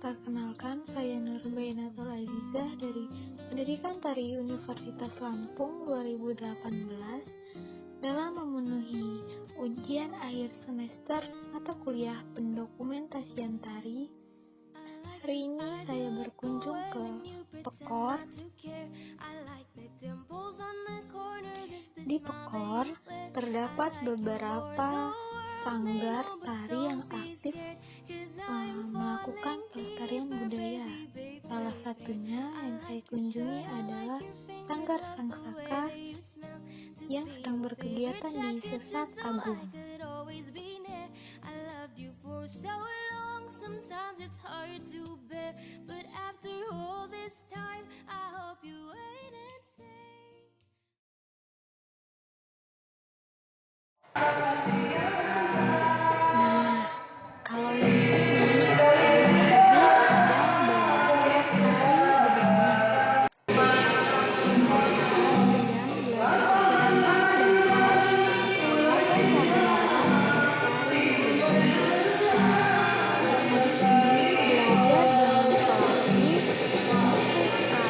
Perkenalkan, saya Nurbainatul Azizah dari Pendidikan Tari Universitas Lampung 2018 dalam memenuhi ujian akhir semester mata kuliah pendokumentasian tari. Hari ini saya berkunjung ke Pekor. Di Pekor terdapat beberapa sanggar tari yang aktif melakukan pelestarian budaya. Salah satunya yang saya kunjungi adalah Sanggar Sangsaka yang sedang berkegiatan di Sesat Agung. Sometimes it's hard to bear, but after all this time, I hope you wait and say. Nah, kalau yang ini kurang lebih sedang belajar tari bebenah. Mereka sedang belajar gerakan dasar atau gerakan tari tari bebenah. Habis ini belajar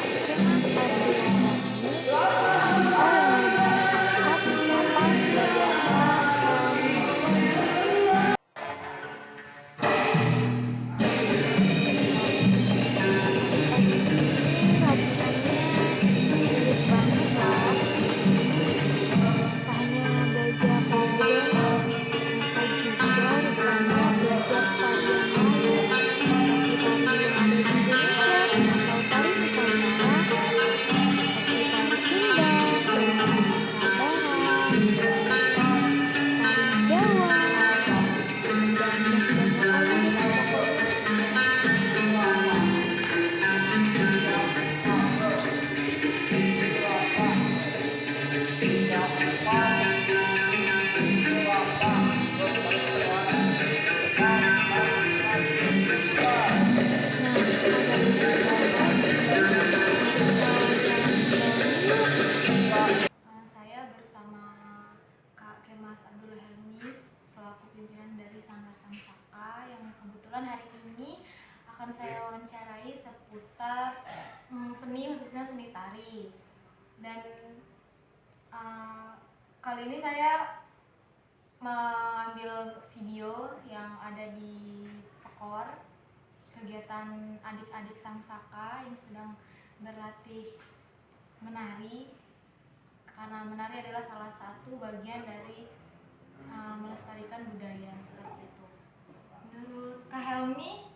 dengan pelatih untuk Kak Kemas Abdullah Helmi atau yang lebih akrab disapa sebagai Kak Helmi. Habis ini latihannya sulit banget lah. Tak hanya belajar tari bebenah, mereka juga rupanya belajar tarian lain seperti tari yang ada di Indonesia atau tari Nusantara, seperti tari Sunda, tari Sumatera Barat, tari Jawa, dan masih banyak lagi deh pokoknya. Nah, pada berbicara ini, mari kita wawancara Helmi yuk. Saya bersama Kak Kemas Abdullah Helmi selaku pimpinan dari Sanggar Sangsaka yang kebetulan hari ini akan saya wawancarai seputar seni, khususnya seni tari. Dan kali ini saya mengambil video yang ada di Pekor, kegiatan adik-adik Sangsaka yang sedang berlatih menari, karena menari adalah salah satu bagian dari melestarikan budaya seperti itu. Menurut Kak Helmi,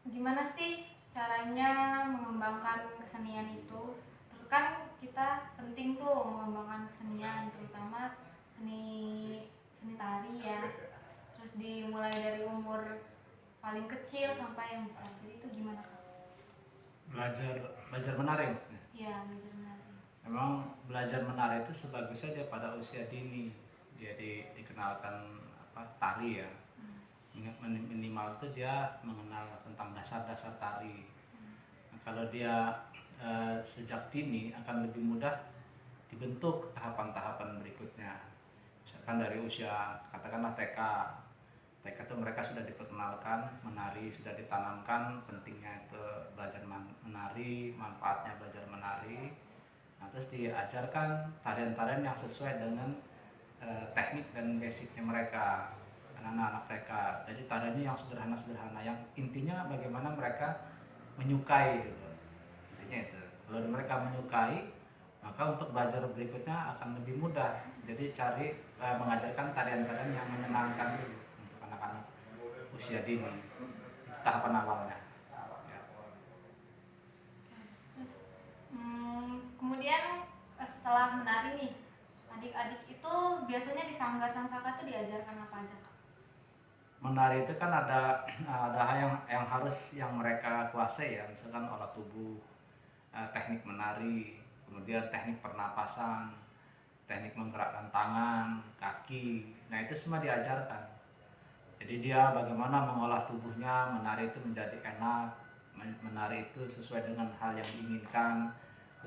gimana sih caranya mengembangkan kesenian itu? Kan kita penting tuh mengembangkan kesenian, terutama seni tari ya. Terus dimulai dari umur paling kecil sampai yang besar. Jadi itu gimana, Kak? Belajar menari maksudnya. Iya, belajar menari. Memang belajar menari itu sebagusnya dia pada usia dini dia dikenalkan tari ya. Minimal itu dia mengenal tentang dasar-dasar tari. Nah, kalau dia sejak dini akan lebih mudah dibentuk tahapan-tahapan berikutnya. Misalkan dari usia katakanlah TK itu mereka sudah diperkenalkan menari, sudah ditanamkan pentingnya itu belajar menari, manfaatnya belajar menari. Nah, terus diajarkan tarian-tarian yang sesuai dengan teknik dan basicnya mereka, anak-anak TK. Jadi tariannya yang sederhana-sederhana, yang intinya bagaimana mereka menyukai gitu. Intinya itu. Kalau mereka menyukai, maka untuk belajar berikutnya akan lebih mudah. Jadi cari mengajarkan tarian-tarian yang menyenangkan dulu untuk anak-anak usia dini. Itu tahapan awalnya. Ya. Terus kemudian setelah menari nih, adik-adik itu biasanya di Sanggar Sangsaka itu diajarkan apa aja, Kak? Menari itu kan ada hal yang harus yang mereka kuasai ya, misalkan olah tubuh, teknik menari, kemudian teknik pernapasan, teknik menggerakkan tangan, kaki. Nah, itu semua diajarkan. Jadi dia bagaimana mengolah tubuhnya, menari itu menjadi enak, menari itu sesuai dengan hal yang diinginkan,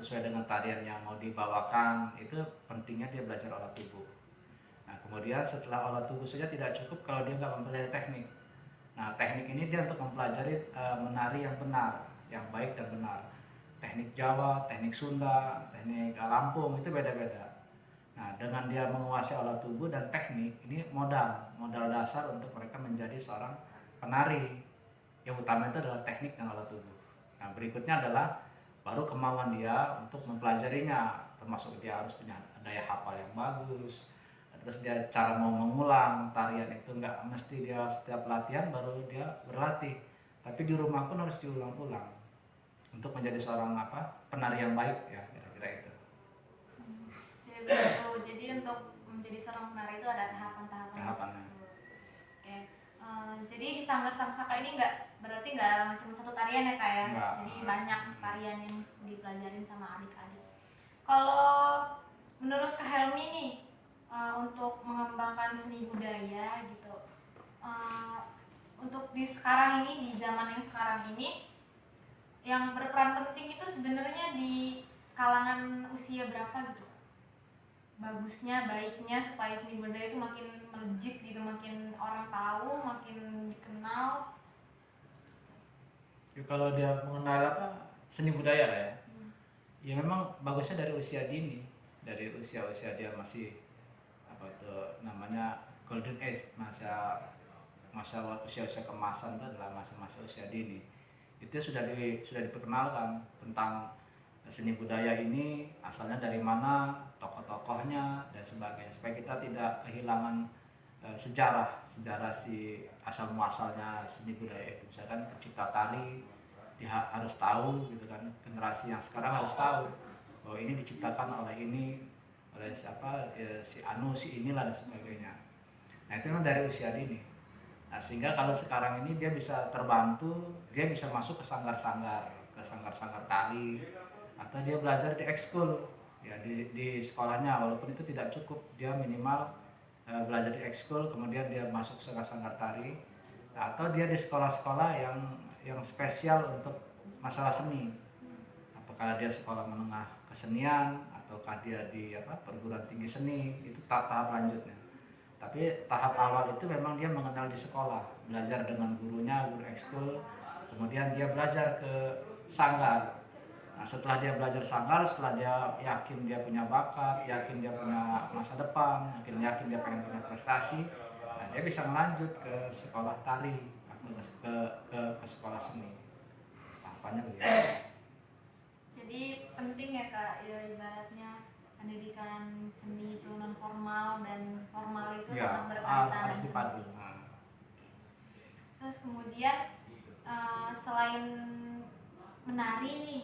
sesuai dengan tarian yang mau dibawakan. Itu pentingnya dia belajar olah tubuh. Nah, kemudian setelah olah tubuh saja tidak cukup kalau dia nggak mempelajari teknik. Nah, teknik ini dia untuk mempelajari menari yang benar, yang baik dan benar. Teknik Jawa, teknik Sunda, teknik Lampung itu beda-beda. Nah, dengan dia menguasai olah tubuh dan teknik, ini modal dasar untuk mereka menjadi seorang penari. Yang utama itu adalah teknik dan olah tubuh. Nah, berikutnya adalah baru kemauan dia untuk mempelajarinya, termasuk dia harus punya daya hafal yang bagus. Terus dia cara mau mengulang tarian itu nggak mesti dia setiap latihan baru dia berlatih, tapi di rumah pun harus diulang-ulang untuk menjadi seorang penari yang baik ya, kira-kira itu. Jadi begitu. Jadi untuk menjadi seorang penari itu ada tahapan-tahapan. Tahapannya. Oke. Jadi di Sanggar Sangsaka ini berarti nggak cuma satu tarian ya Kak ya? Enggak. Jadi banyak tarian yang dipelajarin sama adik-adik. Kalau menurut Kak Helmi nih, untuk mengembangkan seni budaya gitu, untuk di sekarang ini, di zaman yang sekarang ini, yang berperan penting itu sebenarnya di kalangan usia berapa gitu? Bagusnya, baiknya supaya seni budaya itu makin melejit gitu, makin orang tahu, makin dikenal. Ya, kalau dia mengenal seni budaya lah ya, ya memang bagusnya dari usia dini, dari usia-usia dia masih namanya golden age, masa usia-usia kemasan itu adalah masa-masa usia dini. Itu sudah diperkenalkan tentang seni budaya ini asalnya dari mana, tokoh-tokohnya dan sebagainya, supaya kita tidak kehilangan sejarah si asal muasalnya seni budaya itu. Misalkan pencipta tari dia harus tahu gitu kan, generasi yang sekarang harus tahu bahwa ini diciptakan oleh siapa ya, si anu si inilah dan sebagainya. Nah, itu memang dari usia dini. Nah, sehingga kalau sekarang ini dia bisa terbantu, dia bisa masuk ke sanggar-sanggar tari, atau dia belajar di ekskul ya, di sekolahnya, walaupun itu tidak cukup, dia minimal belajar di ekskul, kemudian dia masuk sanggar-sanggar tari, atau dia di sekolah-sekolah yang spesial untuk masalah seni. Apakah dia sekolah menengah kesenian ataukah dia di perguruan tinggi seni, itu tahap lanjutnya. Tapi tahap awal itu memang dia mengenal di sekolah, belajar dengan guru ekskul, kemudian dia belajar ke sanggar. Nah, setelah dia belajar sanggar, setelah dia yakin dia punya bakat, yakin dia punya masa depan, yakin dia pengen punya prestasi, nah dia bisa melanjut ke sekolah tari atau ke sekolah seni. Tahapannya begitu. Jadi penting ya Kak, ya ibaratnya pendidikan seni itu non formal dan formal itu Ya, sangat berkaitan. harus dipadu. Terus kemudian selain menari nih,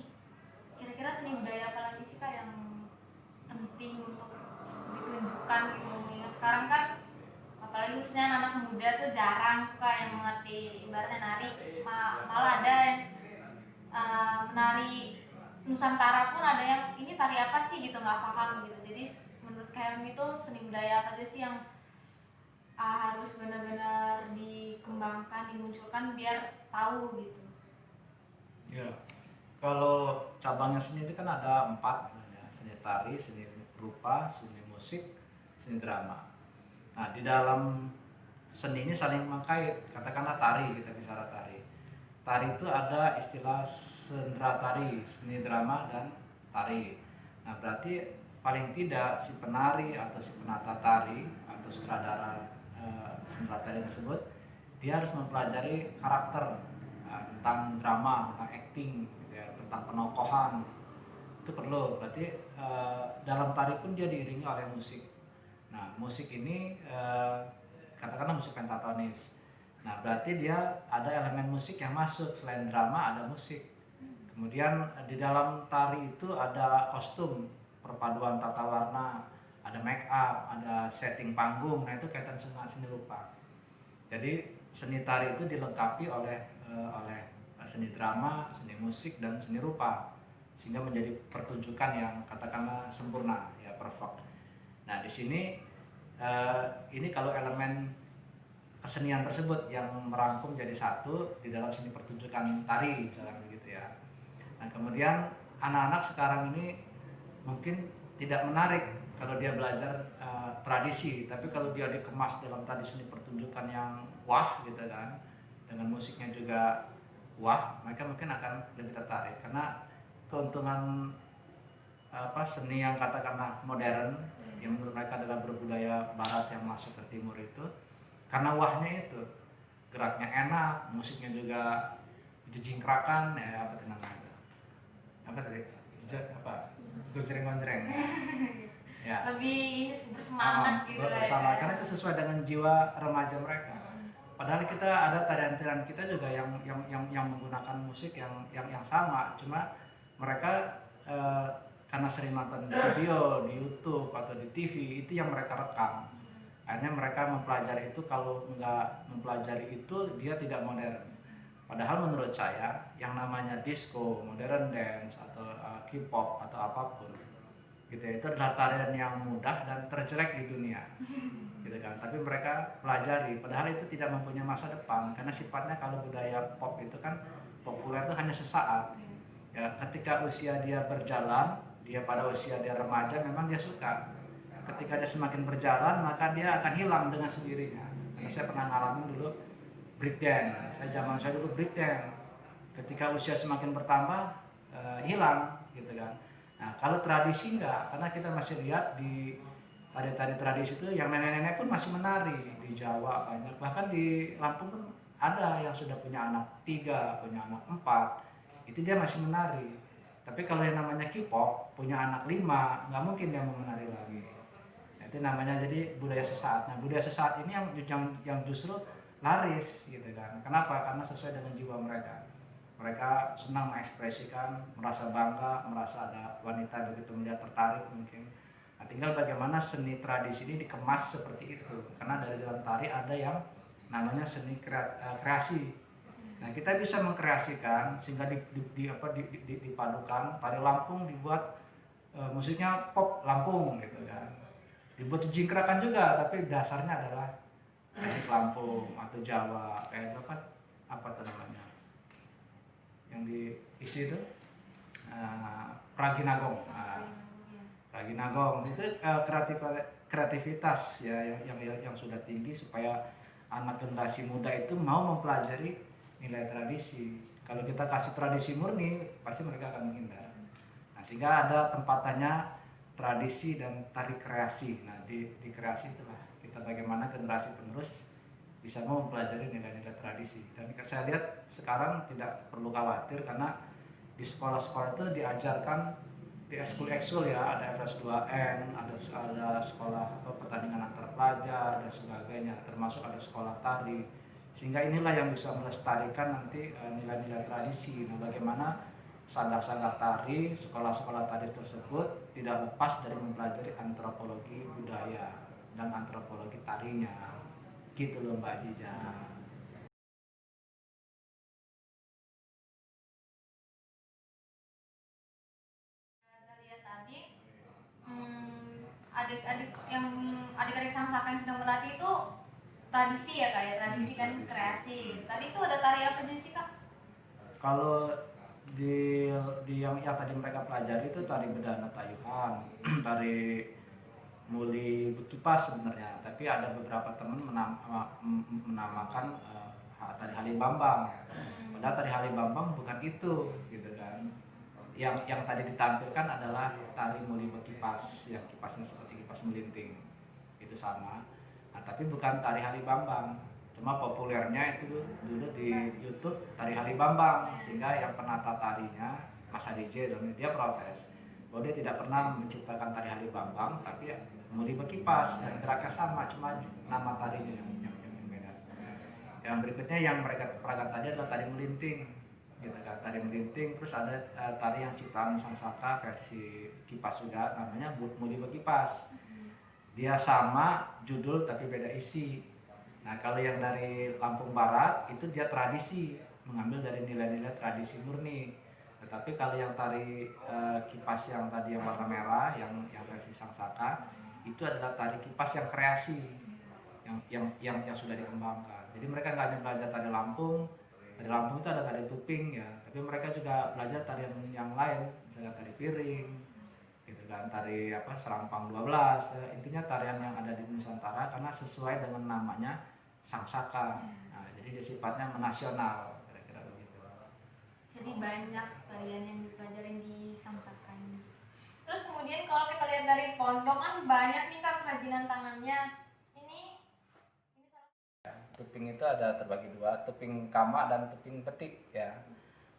kira-kira seni budaya apa lagi sih Kak yang penting untuk ditunjukkan gitu? Ya, sekarang kan apalagi khususnya anak muda tuh jarang tuh Kak yang mengerti ibaratnya nari, malah ada yang menari Nusantara pun ada yang ini tari apa sih gitu, nggak paham gitu. Jadi menurut KM itu seni budaya apa aja sih yang harus benar-benar dikembangkan, dimunculkan biar tahu gitu? Ya, kalau cabangnya seni itu kan ada 4 sebenarnya: seni tari, seni rupa, seni musik, seni drama. Nah, di dalam seni ini saling mengkait. Katakanlah tari, kita bicara tari. Tari itu ada istilah sendera tari, seni drama, dan tari. Nah, berarti paling tidak si penari atau si penata tari atau sutradara sendera tari tersebut, dia harus mempelajari karakter, tentang drama, tentang acting gitu ya, tentang penokohan. Itu perlu. Berarti dalam tari pun dia diiringi oleh musik. Nah, musik ini katakanlah musik pentatonis. Nah, berarti dia ada elemen musik yang masuk. Selain drama ada musik. Kemudian di dalam tari itu ada kostum, perpaduan tata warna, ada make up, ada setting panggung. Nah, itu kaitan sama seni rupa. Jadi seni tari itu dilengkapi oleh seni drama, seni musik, dan seni rupa, sehingga menjadi pertunjukan yang katakanlah sempurna ya, perfect. Nah, di sini ini kalau elemen kesenian tersebut yang merangkum jadi satu di dalam seni pertunjukan tari misalnya begitu ya. Nah, kemudian anak-anak sekarang ini mungkin tidak menarik kalau dia belajar tradisi, tapi kalau dia dikemas dalam tadi seni pertunjukan yang wah gitu kan, dengan musiknya juga wah, mereka mungkin akan lebih tertarik karena keuntungan seni yang katakanlah modern yang menurut mereka adalah berbudaya barat yang masuk ke timur itu karena wahnya itu geraknya enak, musiknya juga jejingkrakan ya, apa itu namanya itu apa tadi gonjreng-gonjreng ya. Lebih ini bersemangat gitu lah bersama ya. karena itu sesuai dengan jiwa remaja mereka. Padahal kita ada tarian-tarian kita juga yang menggunakan musik yang sama, cuma mereka karena sering nonton video di YouTube atau di TV itu yang mereka rekam. Akhirnya mereka mempelajari itu, kalau nggak mempelajari itu dia tidak modern. Padahal menurut saya yang namanya disco, modern dance atau K-pop atau apapun gitu ya, itu adalah tarian yang mudah dan terjelek di dunia gitu kan, tapi mereka pelajari padahal itu tidak mempunyai masa depan karena sifatnya kalau budaya pop itu kan populer itu hanya sesaat ya, ketika usia dia berjalan, dia pada usia dia remaja memang dia suka, ketika dia semakin berjalan maka dia akan hilang dengan sendirinya. Karena saya pernah ngalamin dulu breakdance, saya dulu breakdance, ketika usia semakin bertambah hilang gitu kan. Nah kalau tradisi enggak, karena kita masih lihat di tari-tari tradisi itu yang nenek-nenek pun masih menari di Jawa banyak, bahkan di Lampung pun ada yang sudah punya anak 3, punya anak 4, itu dia masih menari. Tapi kalau yang namanya K-pop punya anak 5, nggak mungkin dia mau menari lagi. Nah, itu namanya jadi budaya sesaat. Nah budaya sesaat ini yang justru laris gitu kan. Kenapa? Karena sesuai dengan jiwa mereka. Mereka senang mengekspresikan, merasa bangga, merasa ada wanita begitu melihat tertarik mungkin. Nah, tinggal bagaimana seni tradisi ini dikemas seperti itu. Karena dari dalam tari ada yang namanya seni kreasi. Nah, kita bisa mengkreasikan sehingga dipadukan. Tari Lampung dibuat musiknya pop Lampung gitu kan. Dibuat jingkrakan juga, tapi dasarnya adalah musik Lampung atau Jawa kayak apa namanya yang diisi itu Praginagong. Praginagong itu kreativitas ya yang sudah tinggi supaya anak generasi muda itu mau mempelajari nilai tradisi. Kalau kita kasih tradisi murni pasti mereka akan menghindar. Nah, sehingga ada tempatannya tradisi dan tari kreasi. Nah di kreasi itulah kita bagaimana generasi penerus bisa mau mempelajari nilai-nilai tradisi. Dan saya lihat sekarang tidak perlu khawatir karena di sekolah-sekolah itu diajarkan di ekskul ya, ada FS2N, ada sekolah pertandingan antar pelajar dan sebagainya, termasuk ada sekolah tari. Sehingga inilah yang bisa melestarikan nanti nilai-nilai tradisi. Nah, bagaimana sanggar-sanggar tari, sekolah-sekolah tari tersebut tidak lepas dari mempelajari antropologi budaya dan antropologi tarinya. Gitu loh Mbak Jiza. Saya lihat tadi adik-adik Samsaka yang sedang berlatih itu tradisi ya Kak ya, tradisi kan kreasi. Tadi itu ada tari apa aja sih Kak? Kalau di yang tadi mereka pelajari itu tari bedana tayuan, tari muli bekipas sebenarnya, tapi ada beberapa teman menamakan tari Halibambang. Padahal tari Halibambang bukan itu gitu kan. Yang tadi ditampilkan adalah tari muli bekipas, yang kipasnya seperti kipas melinting, itu sama. Nah, tapi bukan tari Halibambang. Cuma populernya itu dulu di YouTube tari Halibambang, sehingga yang penata tarinya Mas DJ dia protes bahwa dia tidak pernah menciptakan tari Halibambang, tapi muli berkipas dan geraknya sama, cuma nama tarinya yang beda. Yang berikutnya yang mereka peragakan tadi adalah tari melinting gitu kan, tari melinting. Terus ada tari yang ciptaan Sangsaka versi kipas juga, namanya muli berkipas. Dia sama judul tapi beda isi. Nah kalau yang dari Lampung Barat itu dia tradisi, mengambil dari nilai-nilai tradisi murni. Tetapi kalau yang tari kipas yang tadi yang warna merah, yang versi Sangsaka, itu adalah tari kipas yang kreasi, yang sudah dikembangkan. Jadi mereka nggak hanya belajar tari Lampung. Tari Lampung itu ada tari tuping ya, tapi mereka juga belajar tarian yang lain, misalnya tari piring, gitu kan, tari Serampang 12. Intinya tarian yang ada di Nusantara karena sesuai dengan namanya sangsaka. Nah, jadi dia sifatnya menasional, kira-kira begitu. Jadi banyak tarian yang dipelajarin di Sangsaka ini. Terus kemudian kalau kita lihat dari pondok kan banyak nih Kak kerajinan tangannya. Ini Tuping itu ada terbagi dua, tuping kama dan tuping betik ya.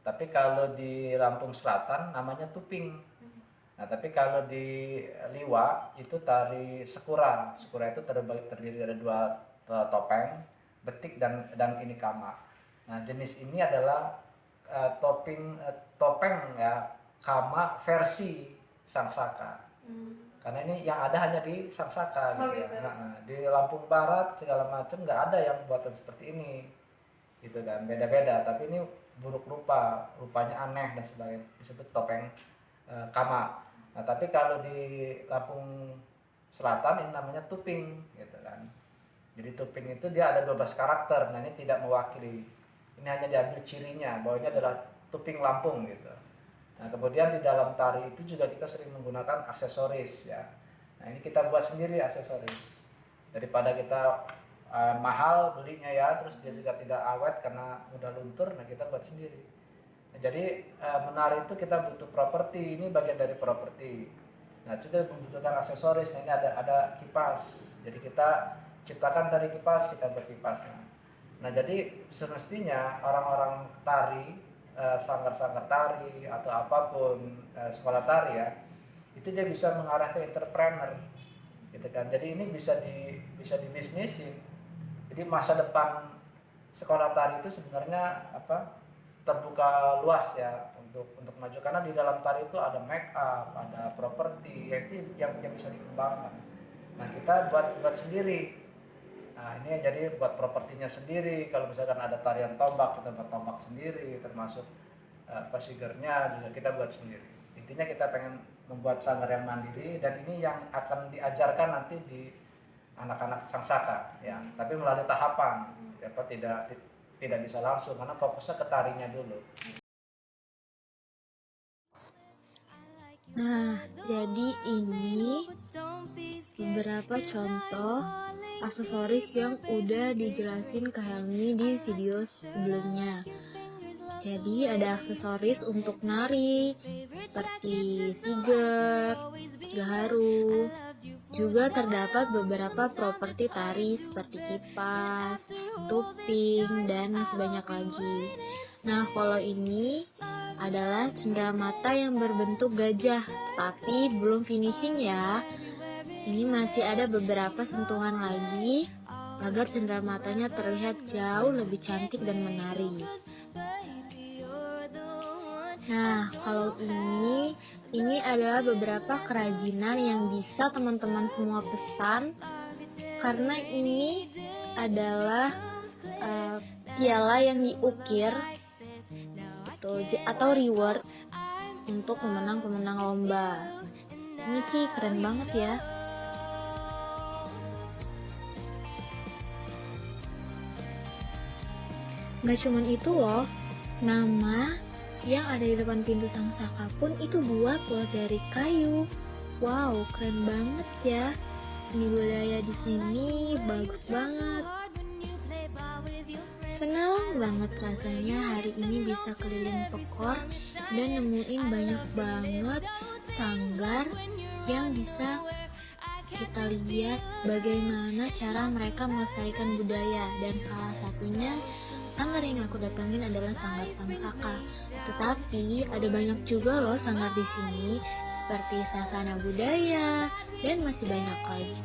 Tapi kalau di Lampung Selatan namanya tuping. Nah, tapi kalau di Liwa itu tari sekura. Sekura itu terdiri dari dua topeng, betik dan ini kama. Nah, jenis ini adalah topeng ya, kama versi Sangsaka. Karena ini yang ada hanya di Sangsaka gitu ya. Nah, di Lampung Barat segala macam nggak ada yang buatan seperti ini gitu kan, beda-beda. Tapi ini buruk rupa, rupanya aneh dan sebagainya, disebut topeng kama. Nah, tapi kalau di Lampung Selatan ini namanya tuping gitu kan. Jadi tuping itu dia ada 12 karakter. Nah, ini tidak mewakili. Ini hanya diambil cirinya bahwa ini adalah tuping Lampung gitu. Nah, kemudian di dalam tari itu juga kita sering menggunakan aksesoris ya. Nah, ini kita buat sendiri aksesoris. Daripada kita mahal belinya ya, terus dia juga tidak awet karena mudah luntur, nah kita buat sendiri. Nah, jadi menari itu kita butuh properti, ini bagian dari properti. Nah, juga membutuhkan aksesoris. Nah, ini ada kipas. Jadi kita ciptakan tari kipas, kita buat kipasnya. Nah, jadi semestinya orang-orang tari, sanggar-sanggar tari atau apapun sekolah tari ya, itu dia bisa mengarah ke entrepreneur gitu kan. Jadi ini bisa dibisnisin. Jadi masa depan sekolah tari itu sebenarnya terbuka luas ya untuk maju, karena di dalam tari itu ada make up, ada properti, itu yang bisa dikembangkan. Nah, kita buat sendiri. Nah, ini jadi buat propertinya sendiri. Kalau misalkan ada tarian tombak, kita buat tombak sendiri, termasuk figurnya juga kita buat sendiri. Intinya kita pengen membuat sanggar yang mandiri, dan ini yang akan diajarkan nanti di anak-anak Sangsaka ya. Tapi melalui tahapan, tidak bisa langsung karena fokusnya ke tarinya dulu. Nah, jadi ini beberapa contoh aksesoris yang udah dijelasin Kak Helmi di video sebelumnya. Jadi ada aksesoris untuk nari seperti siger, gaharu. Juga terdapat beberapa properti tari seperti kipas, tuping, dan masih banyak lagi. Nah, kalau ini adalah cenderamata yang berbentuk gajah, tapi belum finishing ya. Ini masih ada beberapa sentuhan lagi agar cendeраmatanya terlihat jauh lebih cantik dan menarik. Nah, kalau ini adalah beberapa kerajinan yang bisa teman-teman semua pesan, karena ini adalah piala yang diukir atau reward untuk pemenang-pemenang lomba. Ini sih keren banget ya. Gak cuman itu loh, nama yang ada di depan pintu Sangsaka pun itu buat loh dari kayu. Wow, keren banget ya. Seni budaya di sini bagus banget. Senang banget rasanya hari ini bisa keliling Pekor dan nemuin banyak banget sanggar yang bisa kita lihat bagaimana cara mereka melestarikan budaya, dan salah satunya sanggar yang aku datangin adalah sanggar Sangsaka. Tetapi ada banyak juga loh sanggar di sini seperti Sasana Budaya dan masih banyak lagi.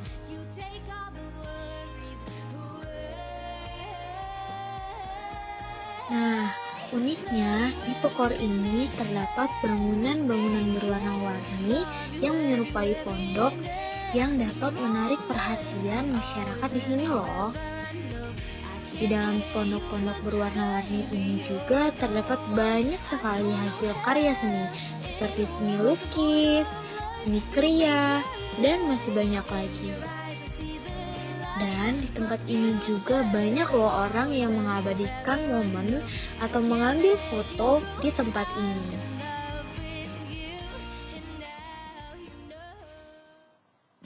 Nah, uniknya di Pekor ini terdapat bangunan-bangunan berwarna-warni yang menyerupai pondok yang dapat menarik perhatian masyarakat di sini loh. Di dalam pondok-pondok berwarna-warni ini juga terdapat banyak sekali hasil karya seni seperti seni lukis, seni kriya, dan masih banyak lagi. Dan di tempat ini juga banyak loh orang yang mengabadikan momen atau mengambil foto di tempat ini.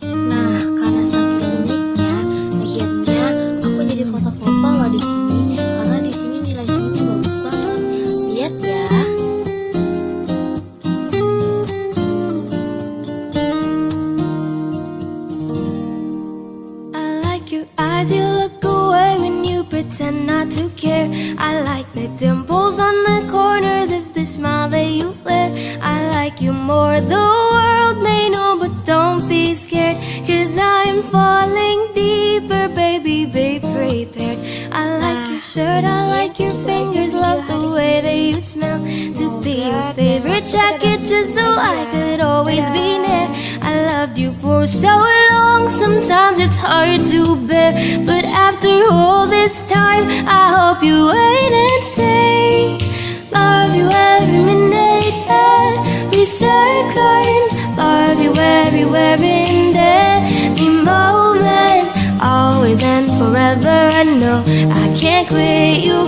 Nah, karena saking uniknya, akhirnya aku jadi foto-foto pretend not to care. I like the dimples on the corners of the smile that you wear. I like you more, the world may know, but don't be scared, 'cause I'm falling deeper, baby, be prepared. I like your shirt, I like your fingers, love the way that you smell. To be your favorite jacket just so I could always be near. I loved you for so long, sometimes it's hard to bear, but after all this time, I hope you wait and say, love you every minute, every second, love you everywhere in every moment, always and forever. I know I can't quit you.